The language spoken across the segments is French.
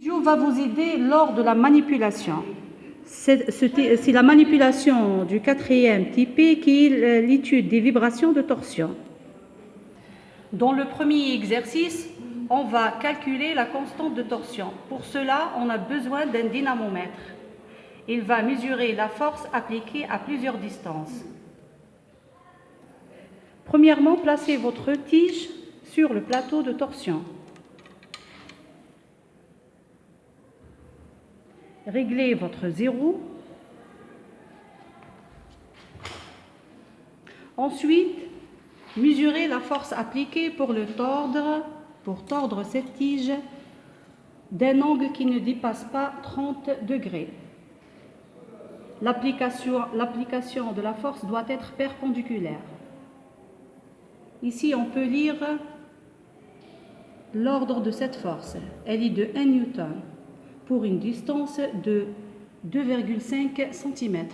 On va vous aider lors de la manipulation. C'est la manipulation du quatrième type qui est l'étude des vibrations de torsion. Dans le premier exercice, on va calculer la constante de torsion. Pour cela, on a besoin d'un dynamomètre. Il va mesurer la force appliquée à plusieurs distances. Premièrement, placez votre tige sur le plateau de torsion. Réglez votre zéro. Ensuite, mesurez la force appliquée pour tordre cette tige d'un angle qui ne dépasse pas 30 degrés. L'application de la force doit être perpendiculaire. Ici, on peut lire l'ordre de cette force. Elle est de 1 newton pour une distance de 2,5 cm.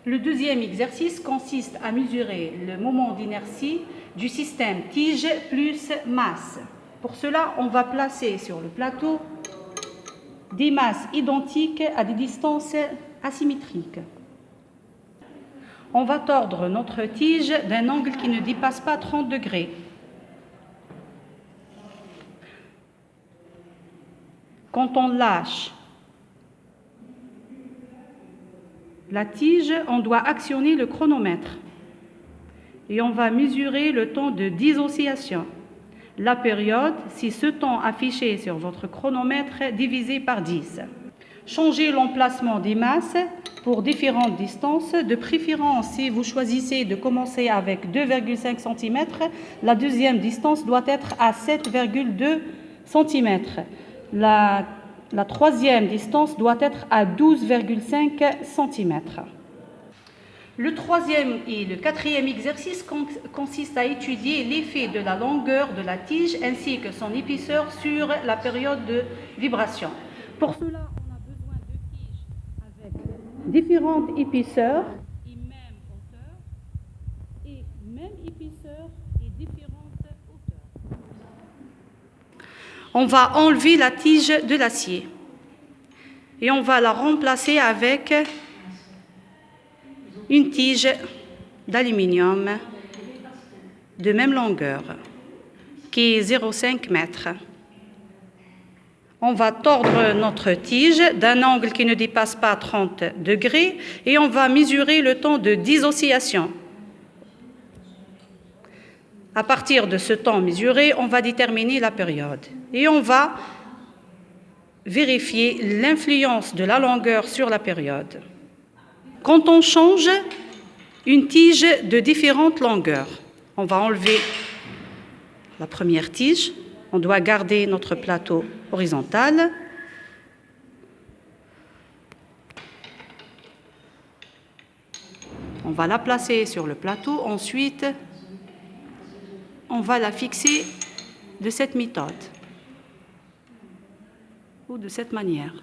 Le deuxième exercice consiste à mesurer le moment d'inertie du système tige plus masse. Pour cela, on va placer sur le plateau des masses identiques à des distances asymétriques. On va tordre notre tige d'un angle qui ne dépasse pas 30 degrés. Quand on lâche la tige, on doit actionner le chronomètre et on va mesurer le temps de 10 oscillations. La période, c'est ce temps affiché sur votre chronomètre divisé par 10. Changez l'emplacement des masses pour différentes distances. De préférence, si vous choisissez de commencer avec 2,5 cm, la deuxième distance doit être à 7,2 cm. La troisième distance doit être à 12,5 cm. Le troisième et le quatrième exercice consiste à étudier l'effet de la longueur de la tige ainsi que son épaisseur sur la période de vibration. Pour cela, on a besoin de tiges avec différentes épaisseurs et même hauteur, et même épaisseur et différentes hauteurs. On va enlever la tige de l'acier et on va la remplacer avec une tige d'aluminium de même longueur qui est 0,5 m. On va tordre notre tige d'un angle qui ne dépasse pas 30 degrés et on va mesurer le temps de 10 oscillations. À partir de ce temps mesuré, on va déterminer la période et on va vérifier l'influence de la longueur sur la période. Quand on change une tige de différentes longueurs, on va enlever la première tige, on doit garder notre plateau horizontal. On va la placer sur le plateau, ensuite on va la fixer de cette méthode ou de cette manière.